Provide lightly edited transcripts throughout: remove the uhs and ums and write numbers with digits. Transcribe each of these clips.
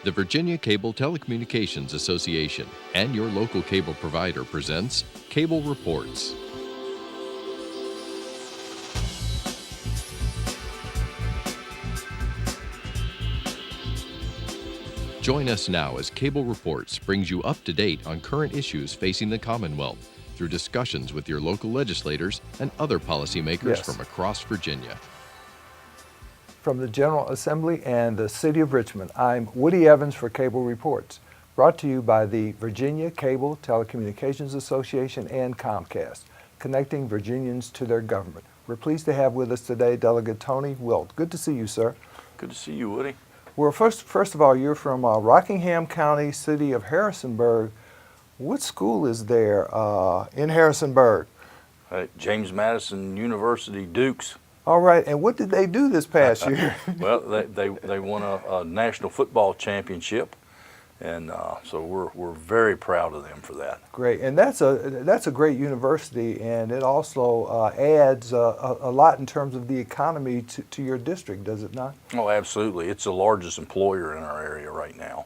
The Virginia Cable Telecommunications Association and your local cable provider presents Cable Reports. Join us now as Cable Reports brings you up to date on current issues facing the Commonwealth through discussions with your local legislators and other policymakers from across Virginia. From the General Assembly and the City of Richmond, I'm Woody Evans for Cable Reports, brought to you by the Virginia Cable Telecommunications Association and Comcast, connecting Virginians to their government. We're pleased to have with us today Delegate Tony Wilt. Good to see you, sir. Good to see you, Woody. Well, first of all, you're from Rockingham County, city of Harrisonburg. What school is there in Harrisonburg? James Madison University Dukes. All right, and what did they do this past year? Well, they won a national football championship, and so we're very proud of them for that. Great, and that's a great university, and it also adds a lot in terms of the economy to your district, does it not? Oh, absolutely. It's the largest employer in our area right now,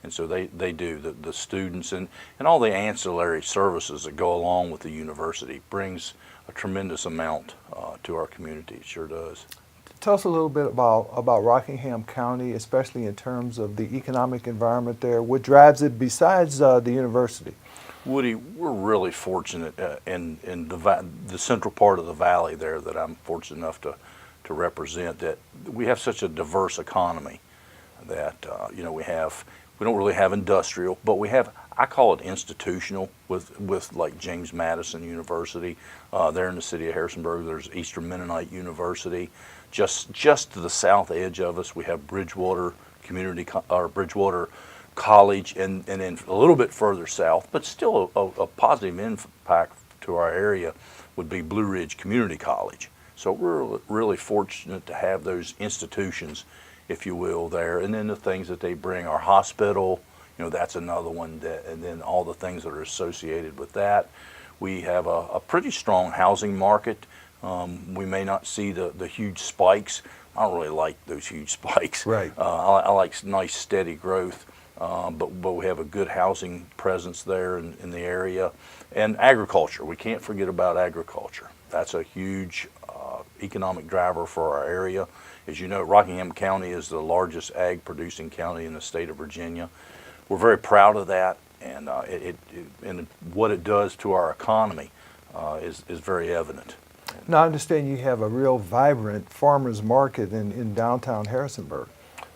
and so they do. The students and all the ancillary services that go along with the university brings a tremendous amount to our community. It sure does. Tell us a little bit about Rockingham County, especially in terms of the economic environment there. What drives it besides the university? Woody, we're really fortunate in the central part of the valley there that I'm fortunate enough to represent, that we have such a diverse economy that we don't really have industrial, but we have, I call it institutional, with like James Madison University. There in the city of Harrisonburg, there's Eastern Mennonite University. Just to the south edge of us, we have Bridgewater Bridgewater College, and then a little bit further south, but still a positive impact to our area, would be Blue Ridge Community College. So we're really fortunate to have those institutions, if you will, there. And then the things that they bring, our hospital, that's another one, and then all the things that are associated with that. We have a pretty strong housing market. We may not see the huge spikes. I don't really like those huge spikes. Right. I like nice steady growth, but we have a good housing presence there in the area. And agriculture, we can't forget about agriculture. That's a huge economic driver for our area. As you know, Rockingham County is the largest ag producing county in the state of Virginia. We're very proud of that, and and what it does to our economy is very evident. Now, I understand you have a real vibrant farmers market in downtown Harrisonburg.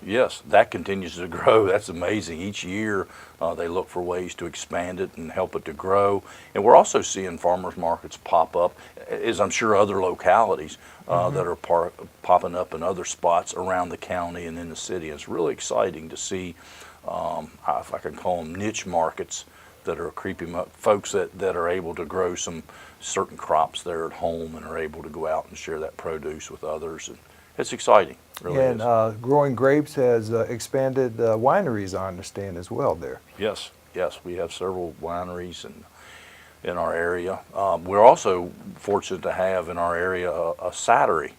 Yes, that continues to grow. That's amazing. Each year they look for ways to expand it and help it to grow. And we're also seeing farmers markets pop up, as I'm sure other localities that are popping up in other spots around the county and in the city. And it's really exciting to see, if I can call them niche markets, that are creeping up, folks that are able to grow some certain crops there at home and are able to go out and share that produce with others. And it's exciting, really is. And growing grapes has expanded wineries, I understand, as well there. Yes, we have several wineries in our area. We're also fortunate to have in our area a cidery.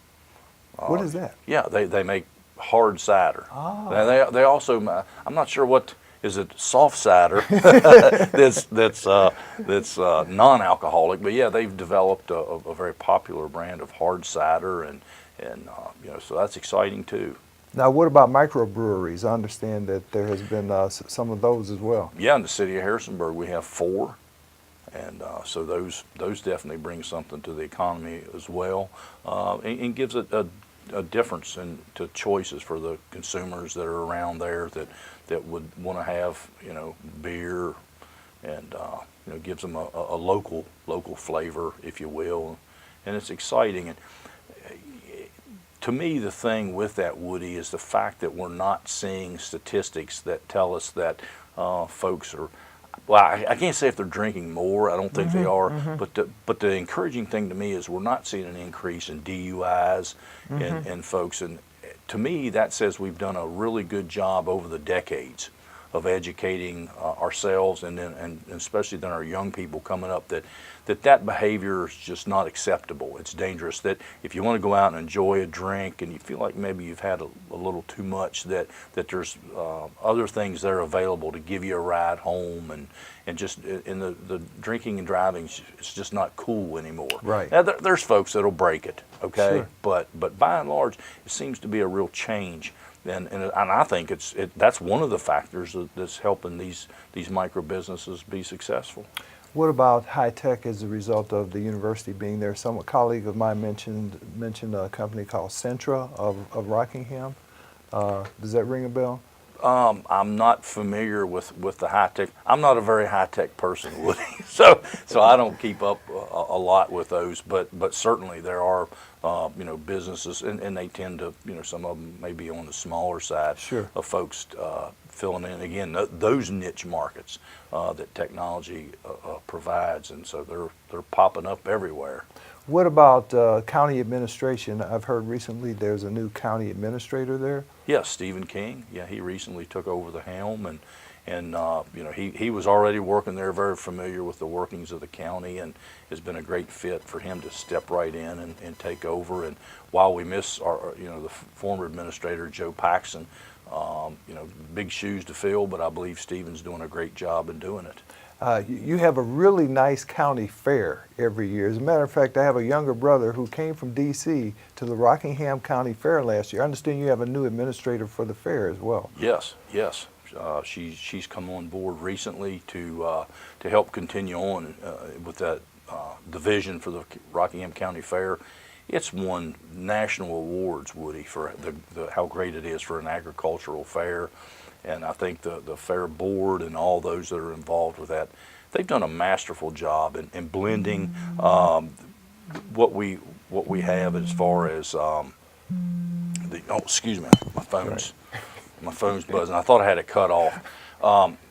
What is that? Yeah, they make hard cider. Ah. They also, I'm not sure what, is it soft cider that's non-alcoholic, but yeah, they've developed a very popular brand of hard cider, and so that's exciting too. Now, what about microbreweries? I understand that there has been some of those as well. Yeah, in the city of Harrisonburg, we have 4, and so those definitely bring something to the economy as well, and gives it a difference to choices for the consumers that are around there that would want to have beer, and gives them a local flavor, if you will, and it's exciting. And to me, the thing with that, Woody, is the fact that we're not seeing statistics that tell us that folks are, well, I can't say if they're drinking more. I don't think they are. But the encouraging thing to me is we're not seeing an increase in DUIs in folks. And to me, that says we've done a really good job over the decades of educating ourselves and especially then our young people coming up that behavior is just not acceptable. It's dangerous. That if you want to go out and enjoy a drink and you feel like maybe you've had a little too much, that there's other things that are available to give you a ride home, and just in the drinking and driving, it's just not cool anymore. Right. Now there's folks that'll break it, okay, Sure. but by and large, it seems to be a real change. And I think that's one of the factors that's helping these micro businesses be successful. What about high tech as a result of the university being there? Some colleague of mine mentioned a company called Centra of Rockingham. Does that ring a bell? I'm not familiar with the high tech. I'm not a very high tech person, Woody, so I don't keep up a lot with those. But certainly there are businesses, and they tend to, some of them may be on the smaller side. Sure. Of folks filling in again those niche markets that technology provides, and so they're popping up everywhere. What about county administration? I've heard recently there's a new county administrator there. Yes, Stephen King. Yeah, he recently took over the helm, and he was already working there, very familiar with the workings of the county, and has been a great fit for him to step right in and take over. And while we miss our the former administrator Joe Paxson, big shoes to fill, but I believe Stephen's doing a great job in doing it. You have a really nice county fair every year. As a matter of fact, I have a younger brother who came from D.C. to the Rockingham County Fair last year. I understand you have a new administrator for the fair as well. Yes. She's come on board recently to help continue on with that division for the Rockingham County Fair. It's won national awards, Woody, for how great it is for an agricultural fair. And I think the fair board and all those that are involved with that, they've done a masterful job in blending what we have as far as excuse me, my phone's buzzing. I thought I had it cut off,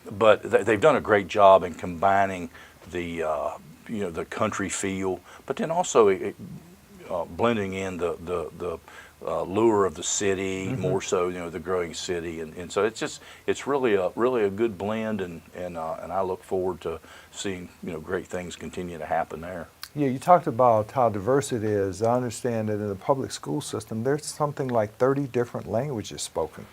but they've done a great job in combining the country feel, but then also blending in the lure of the city, more so the growing city, and so it's really a good blend, and I look forward to seeing great things continue to happen there. Yeah, you talked about how diverse it is. I understand that in the public school system there's something like 30 different languages spoken.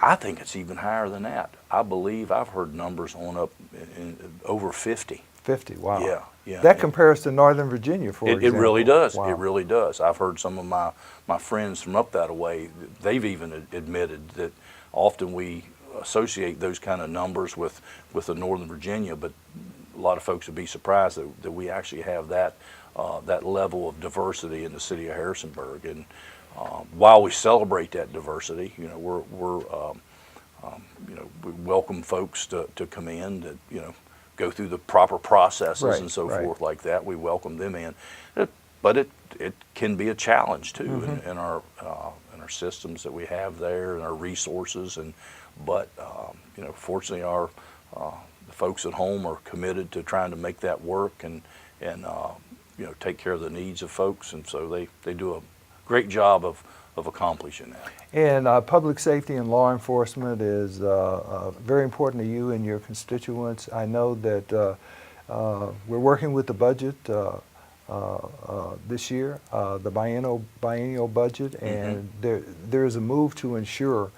I think it's even higher than that. I believe I've heard numbers on up in over 50. 50, wow. Yeah. That compares to Northern Virginia, for example. It really does. Wow. It really does. I've heard some of my friends from up that way, they've even admitted that often we associate those kind of numbers with the Northern Virginia, but a lot of folks would be surprised that we actually have that level of diversity in the city of Harrisonburg. And while we celebrate that diversity, we welcome folks to come in, to go through the proper processes and so forth like that. We welcome them in, but it can be a challenge too in our systems that we have there and our resources. But fortunately, the folks at home are committed to trying to make that work and take care of the needs of folks, and so they do a great job of accomplishing that. And public safety and law enforcement is very important to you and your constituents. I know that we're working with the budget this year, the biennial budget, and there is a move to ensure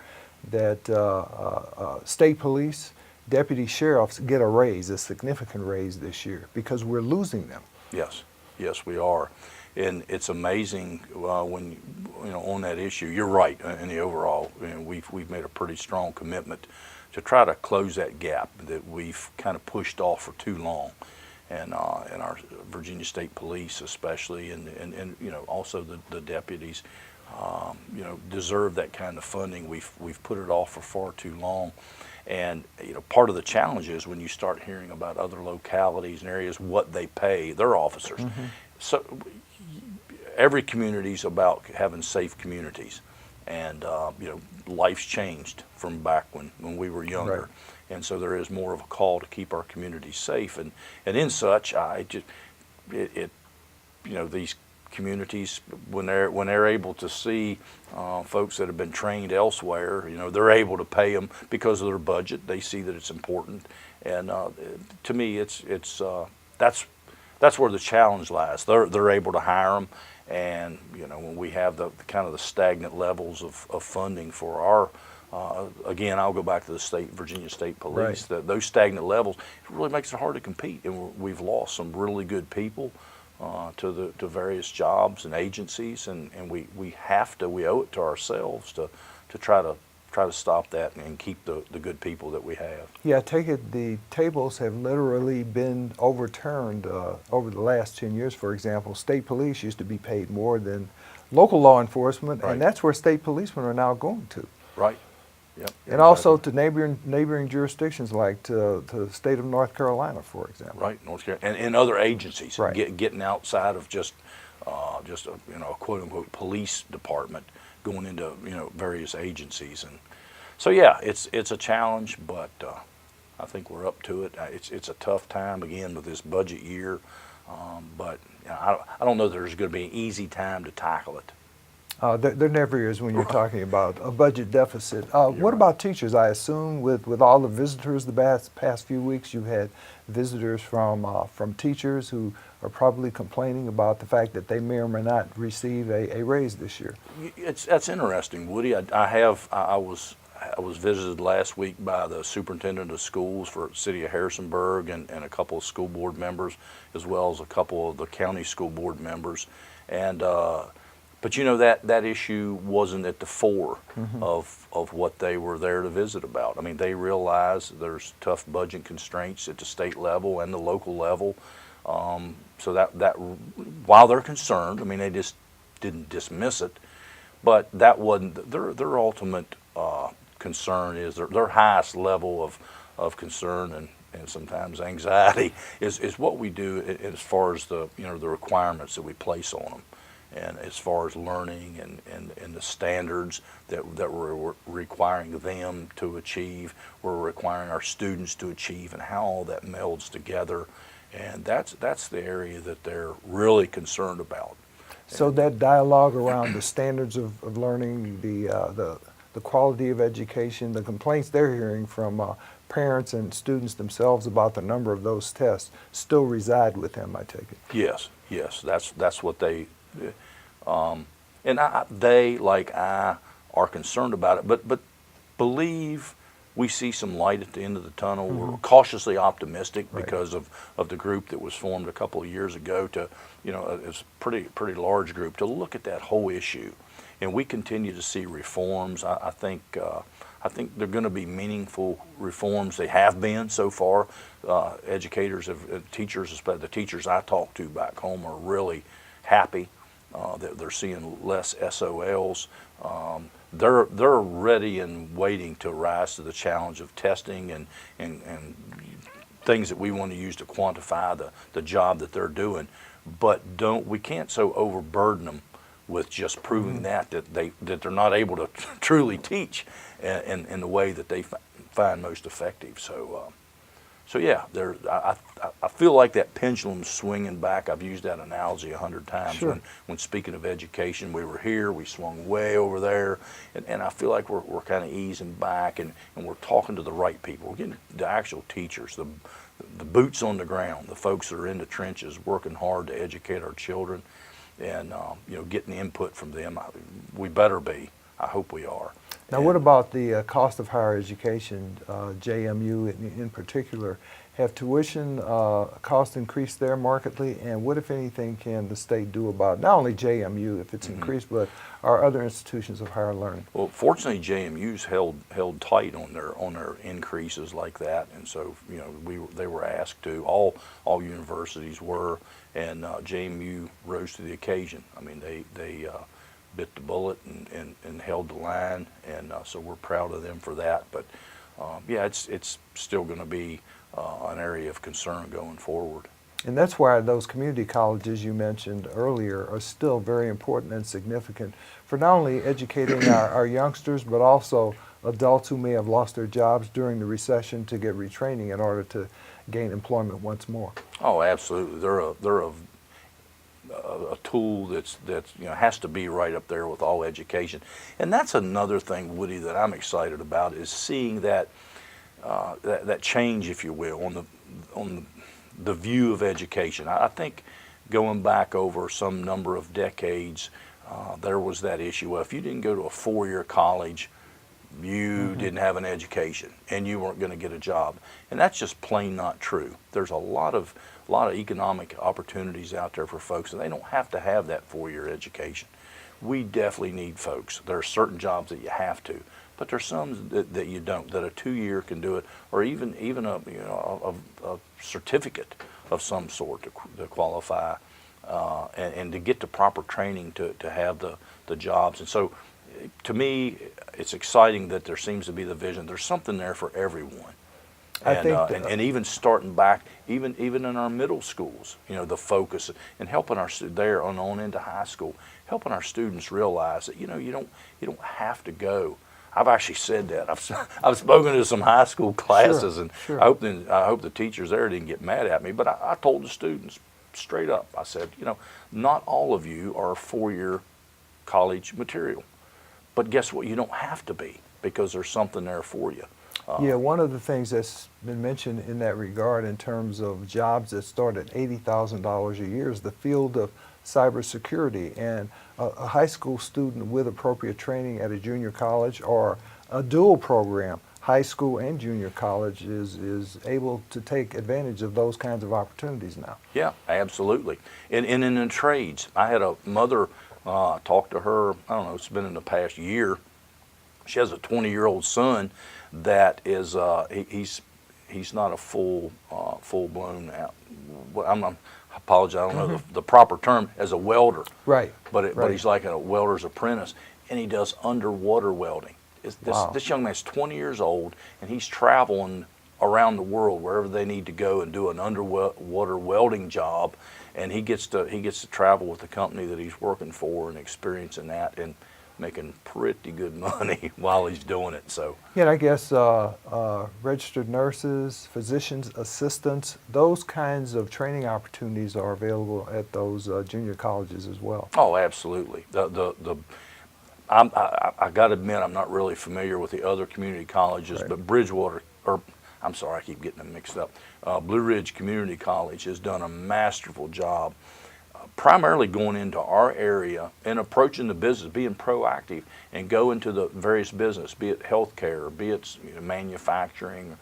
that state police, deputy sheriffs get a raise, a significant raise this year, because we're losing them. Yes, we are. And it's amazing when on that issue. You're right in the overall. We've made a pretty strong commitment to try to close that gap that we've kind of pushed off for too long, and our Virginia State Police especially, and also the deputies, deserve that kind of funding. We've put it off for far too long. And part of the challenge is when you start hearing about other localities and areas, what they pay their officers. So every community is about having safe communities, and life's changed from back when we were younger, and so there is more of a call to keep our communities safe. And in such, these communities, when they're able to see folks that have been trained elsewhere, you know, they're able to pay them because of their budget. They see that it's important, and to me, that's where the challenge lies. They're able to hire them, and you know, when we have the kind of the stagnant levels of funding for our again, I'll go back to the Virginia State Police. Right. Those stagnant levels, it really makes it hard to compete, and we've lost some really good people to various jobs and agencies, and we owe it to ourselves to try to stop that and keep the good people that we have. Yeah, I take it the tables have literally been overturned over the last 10 years. For example, state police used to be paid more than local law enforcement, Right. and that's where state policemen are now going to. Right. Yep. And also to neighboring jurisdictions like to the state of North Carolina, for example. Right, North Carolina, and other agencies, Right. getting outside of just a quote unquote police department, going into various agencies, and so yeah, it's a challenge, but I think we're up to it. It's a tough time again with this budget year, but I don't know that there's going to be an easy time to tackle it. There never is when you're talking about a budget deficit. What right. about teachers? I assume with all the visitors the past few weeks, you've had visitors from teachers who are probably complaining about the fact that they may or may not receive a raise this year. That's interesting, Woody. I was visited last week by the superintendent of schools for the city of Harrisonburg and a couple of school board members, as well as a couple of the county school board members, and. But you know, that issue wasn't at the fore of what they were there to visit about. I mean, they realize there's tough budget constraints at the state level and the local level. So that while they're concerned, I mean, they just didn't dismiss it, but that wasn't their ultimate concern. Is their highest level of concern and sometimes anxiety is what we do as far as the requirements that we place on them. And as far as learning and the standards that we're requiring them to achieve, we're requiring our students to achieve, and how all that melds together, and that's the area that they're really concerned about. So that dialogue around the standards of learning, the quality of education, the complaints they're hearing from parents and students themselves about the number of those tests still reside with them, I take it. Yes, that's what they. And they, like I, are concerned about it, but believe we see some light at the end of the tunnel. We're cautiously optimistic because of the group that was formed a couple of years ago to, it's a pretty large group to look at that whole issue. And we continue to see reforms. I think they're going to be meaningful reforms. They have been so far. Educators, teachers, especially the teachers I talk to back home, are really happy. They're seeing less SOLs. They're ready and waiting to rise to the challenge of testing and things that we want to use to quantify the job that they're doing. But we can't so overburden them with just proving that they're not able to truly teach in the way that they find most effective. So yeah, I feel like that pendulum's swinging back. I've used that analogy 100 times. Sure. When speaking of education, we were here, we swung way over there, and I feel like we're kind of easing back, and we're talking to the right people. We're getting the actual teachers, the boots on the ground, the folks that are in the trenches working hard to educate our children, and getting input from them. We better be. I hope we are. Now, what about the cost of higher education, JMU in particular? Have tuition costs increased there markedly? And what, if anything, can the state do about not only JMU if it's increased, but our other institutions of higher learning? Well, fortunately, JMU's held tight on their increases like that, and so they were asked to. All universities were, and JMU rose to the occasion. I mean, they bit the bullet and held the line, and so we're proud of them for that. But yeah, it's still going to be an area of concern going forward. And that's why those community colleges you mentioned earlier are still very important and significant for not only educating our youngsters, but also adults who may have lost their jobs during the recession to get retraining in order to gain employment once more. Oh, absolutely. They're a a tool that's has to be right up there with all education. And that's another thing, Woody, that I'm excited about, is seeing that that change, if you will, on the view of education. I think going back over some number of decades, there was that issue. Well, if you didn't go to a 4-year college, you didn't have an education and you weren't going to get a job. And that's just plain not true. There's a lot of economic opportunities out there for folks, and they don't have to have that 4-year education. We definitely need folks. There are certain jobs that you have to, but there's some that you don't, that a 2-year can do it, or even a certificate of some sort to qualify and to get the proper training to have the jobs. And so to me, it's exciting that there seems to be the vision. There's something there for everyone. And even starting back, even in our middle schools, the focus and helping our there on into high school, helping our students realize that you don't have to go. I've actually said that. I've spoken to some high school classes, and sure. I hope the teachers there didn't get mad at me. But I told the students straight up. I said, not all of you are 4-year college material, but guess what? You don't have to be, because there's something there for you. Yeah, one of the things that's been mentioned in that regard in terms of jobs that start at $80,000 a year is the field of cybersecurity. And a high school student with appropriate training at a junior college or a dual program, high school and junior college, is able to take advantage of those kinds of opportunities now. Yeah, absolutely. And in the trades, I had a mother talk to her, I don't know, it's been in the past year. She has a 20-year-old son that is he's not a full-blown I apologize, I don't know the proper term, as a welder. Right. But he's like a welder's apprentice, and he does underwater welding. This young man's 20 years old, and he's traveling around the world wherever they need to go and do an underwater welding job, and he gets to travel with the company that he's working for and experiencing that and making pretty good money while he's doing it. So yeah, I guess registered nurses, physicians, assistants, those kinds of training opportunities are available at those junior colleges as well. Oh, absolutely. I got to admit, I'm not really familiar with the other community colleges, Right. but Bridgewater, or I'm sorry, I keep getting them mixed up. Blue Ridge Community College has done a masterful job, primarily going into our area and approaching the business, being proactive, and go into the various business, be it healthcare, be it manufacturing,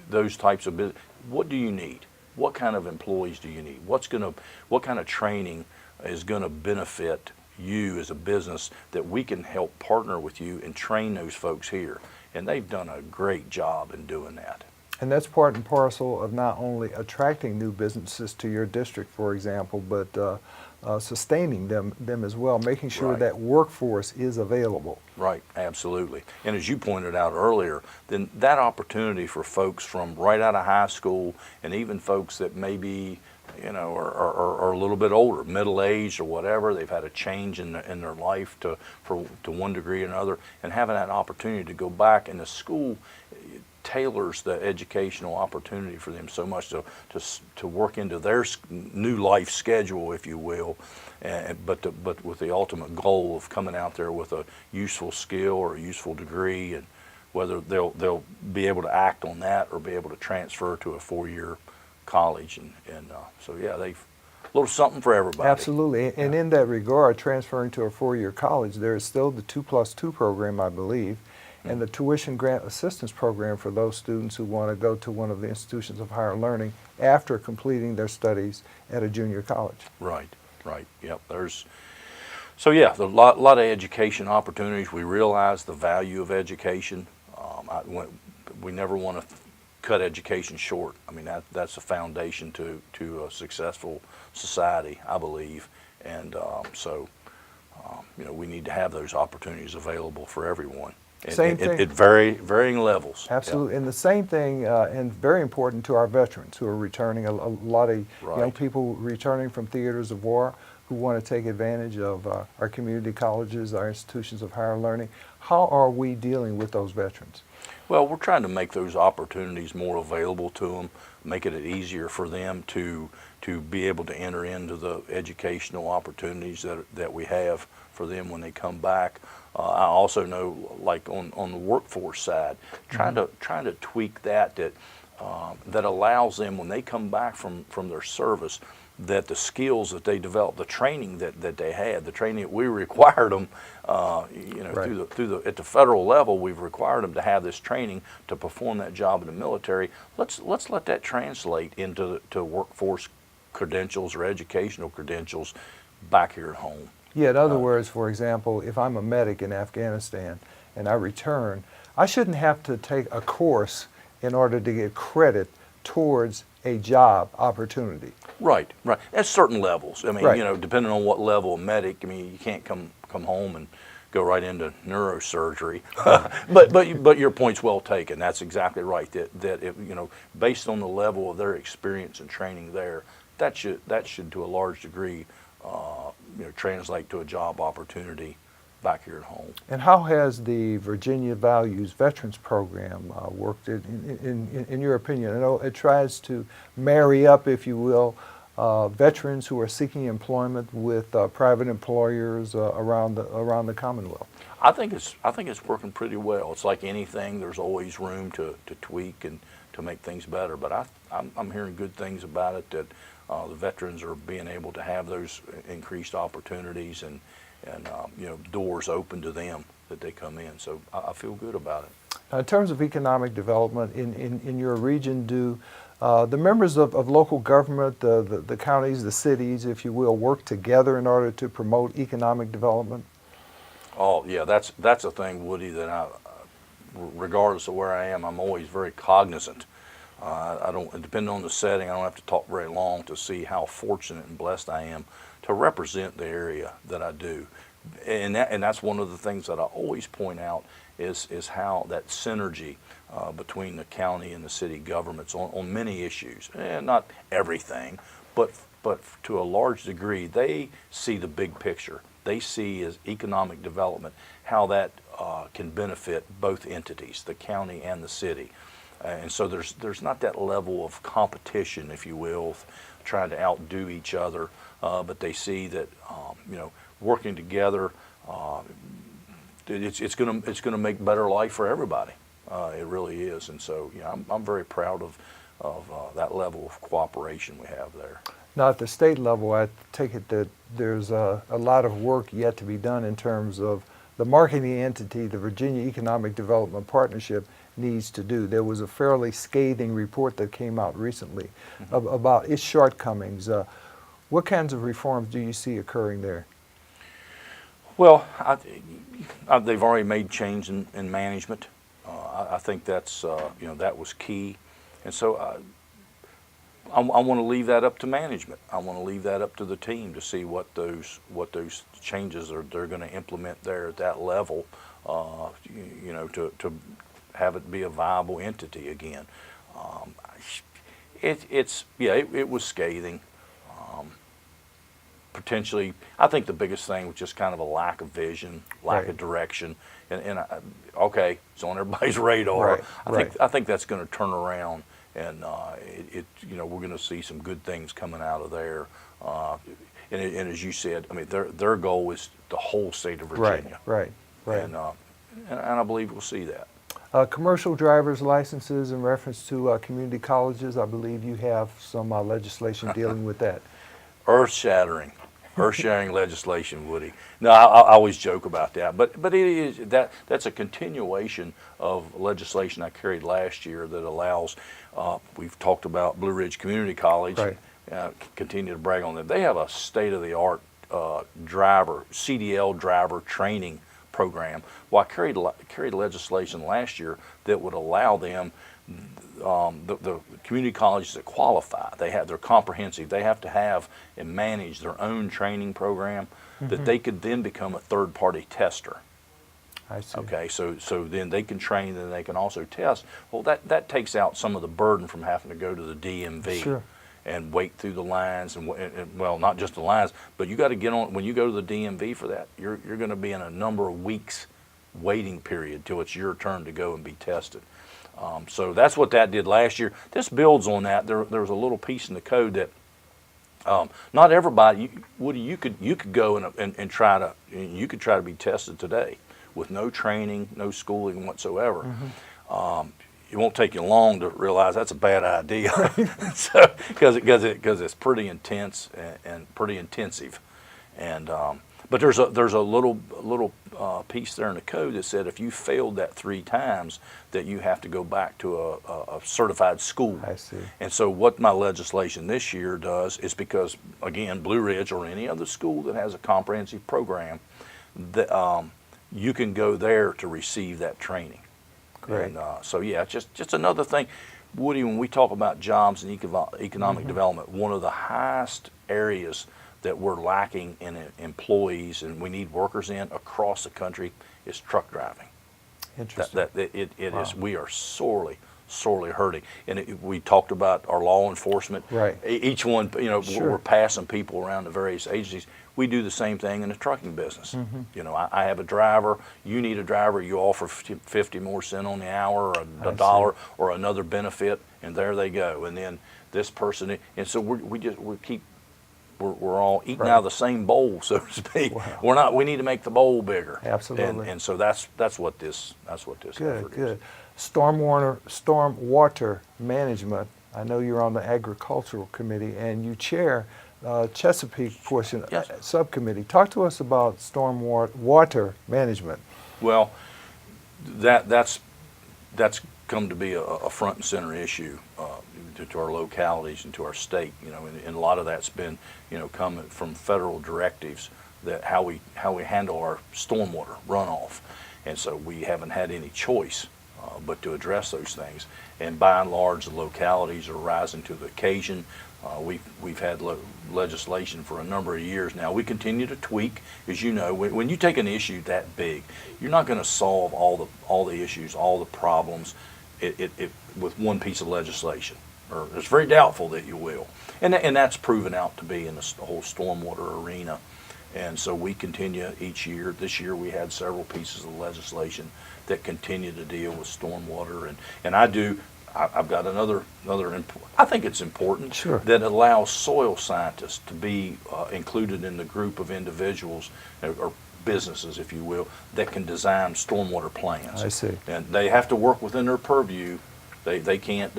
those types of business. What do you need? What kind of employees do you need? What kind of training is going to benefit you as a business that we can help partner with you and train those folks here? And they've done a great job in doing that. And that's part and parcel of not only attracting new businesses to your district, for example, but sustaining them as well, making sure Right. that workforce is available. Right, absolutely. And as you pointed out earlier, then that opportunity for folks from right out of high school, and even folks that maybe are a little bit older, middle-aged or whatever, they've had a change in their life to one degree or another, and having that opportunity to go back, and the school tailors the educational opportunity for them so much to work into their new life schedule, if you will, but with the ultimate goal of coming out there with a useful skill or a useful degree, and whether they'll be able to act on that or be able to transfer to a 4-year college, and so yeah, they've a little something for everybody. Absolutely. And in that regard, transferring to a 4-year college, there is still the 2+2 program, I believe, and the tuition grant assistance program for those students who want to go to one of the institutions of higher learning after completing their studies at a junior college. Right. Yep. So yeah, a lot of education opportunities. We realize the value of education. We never want to cut education short. I mean, that's a foundation to a successful society, I believe, and we need to have those opportunities available for everyone. Same thing. At varying levels. Absolutely. Yeah. And the same thing, and very important to our veterans who are returning, a lot of Right. young people returning from theaters of war who want to take advantage of our community colleges, our institutions of higher learning. How are we dealing with those veterans? Well, we're trying to make those opportunities more available to them, making it easier for them to to be able to enter into the educational opportunities that we have for them when they come back. I also know, like on the workforce side, trying to tweak that allows them when they come back from their service, that the skills that they develop, the training that they had, the training that we required them, right. At the federal level, we've required them to have this training to perform that job in the military. Let's let that translate into workforce credentials or educational credentials back here at home. Yeah, in other words, for example, if I'm a medic in Afghanistan and I return, I shouldn't have to take a course in order to get credit towards a job opportunity. Right. At certain levels. I mean, right. Depending on what level of medic, I mean, you can't come home and go right into neurosurgery. but your point's well taken. That's exactly right. That if, based on the level of their experience and training there, that should to a large degree translate to a job opportunity back here at home. And how has the Virginia Values Veterans Program worked in your opinion? I know it tries to marry up, if you will, veterans who are seeking employment with private employers around the Commonwealth. I think it's working pretty well. It's like anything. There's always room to tweak and to make things better. But I'm hearing good things about it, that the veterans are being able to have those increased opportunities and doors open to them that they come in. So I feel good about it. Now, in terms of economic development in your region, do the members of local government, the counties, the cities, if you will, work together in order to promote economic development? Oh yeah, that's a thing, Woody, that regardless of where I am, I'm always very cognizant. I don't, depending on the setting, I don't have to talk very long to see how fortunate and blessed I am to represent the area that I do. And that's one of the things that I always point out is how that synergy between the county and the city governments on many issues, and not everything, but to a large degree, they see the big picture. They see as economic development how that can benefit both entities, the county and the city. And so there's not that level of competition, if you will, trying to outdo each other, but they see that working together, it's gonna make better life for everybody. It really is, and so I'm very proud of that level of cooperation we have there. Now, at the state level, I take it that there's a lot of work yet to be done in terms of the marketing entity, the Virginia Economic Development Partnership, needs to do. There was a fairly scathing report that came out recently about its shortcomings. What kinds of reforms do you see occurring there? Well, they've already made change in management. I think that's that was key, and so I want to leave that up to management. I want to leave that up to the team to see what those changes they're going to implement there at that level. To have it be a viable entity again. It was scathing. Potentially, I think the biggest thing was just kind of a lack of vision, lack of direction, and okay, it's on everybody's radar. I think that's going to turn around, and we're going to see some good things coming out of there. And as you said, I mean, their goal is the whole state of Virginia. Right. And I believe we'll see that. Commercial driver's licenses in reference to community colleges, I believe you have some legislation dealing with that. Earth-shattering legislation, Woody. No, I always joke about that, but it is that's a continuation of legislation I carried last year that allows. We've talked about Blue Ridge Community College. Right. Continue to brag on them. They have a state-of-the-art CDL driver training program. Well, I carried legislation last year that would allow them, the community colleges that qualify, they're comprehensive, they have to have and manage their own training program, that they could then become a third-party tester. I see. Okay, so then they can train and they can also test. Well, that takes out some of the burden from having to go to the DMV. Sure. And wait through the lines, and well, not just the lines, but you got to get on. When you go to the DMV for that, you're going to be in a number of weeks waiting period till it's your turn to go and be tested. So that's what that did last year. This builds on that. There was a little piece in the code that Not everybody, Woody, you could go and try to be tested today with no training, no schooling whatsoever. It won't take you long to realize that's a bad idea, because it's pretty intense and pretty intensive. And but there's a little piece there in the code that said if you failed that 3 times, that you have to go back to a certified school. I see. And so what my legislation this year does is, because again, Blue Ridge or any other school that has a comprehensive program, that you can go there to receive that training. Great. And so yeah, just another thing, Woody, when we talk about jobs and economic development, one of the highest areas that we're lacking in employees and we need workers in across the country is truck driving. Interesting. It wow. We are sorely hurting. And we talked about our law enforcement. Right. Each one, Sure. we're passing people around the various agencies. We do the same thing in the trucking business. I have a driver, you need a driver, you offer 50 more cents on the hour, or a dollar, or another benefit, and there they go. And then this person, and so we're all eating Right. out of the same bowl, so to speak. Wow. We need to make the bowl bigger. Absolutely. And so that's what this effort Good. Stormwater management. I know you're on the agricultural committee and you chair Chesapeake portion Yes. subcommittee. Talk to us about stormwater management. Well, that's come to be a front and center issue to our localities and to our state. And a lot of that's been coming from federal directives that how we handle our stormwater runoff, and so we haven't had any choice but to address those things. And by and large, the localities are rising to the occasion. We've had legislation for a number of years now. We continue to tweak, as you know. When you take an issue that big, you're not going to solve all the issues, all the problems, with one piece of legislation. Or it's very doubtful that you will, and that's proven out to be in the whole stormwater arena. And so we continue each year. This year we had several pieces of legislation that continue to deal with stormwater, and I've got another. I think it's important Sure. that allows soil scientists to be included in the group of individuals or businesses, if you will, that can design stormwater plans. I see. And they have to work within their purview. They can't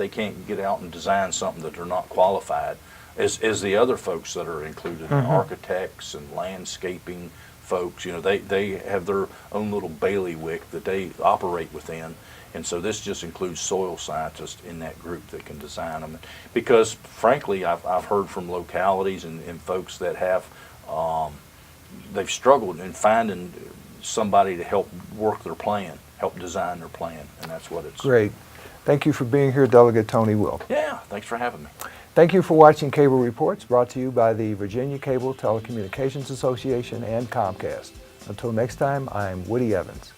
get out and design something that they're not qualified, as the other folks that are included, architects and landscaping folks. They have their own little bailiwick that they operate within. And so this just includes soil scientists in that group that can design them. Because frankly, I've heard from localities and folks that have, they've struggled in finding somebody to help work their plan, help design their plan, and that's what it's. Great. Thank you for being here, Delegate Tony Wilt. Yeah, thanks for having me. Thank you for watching Cable Reports, brought to you by the Virginia Cable Telecommunications Association and Comcast. Until next time, I'm Woody Evans.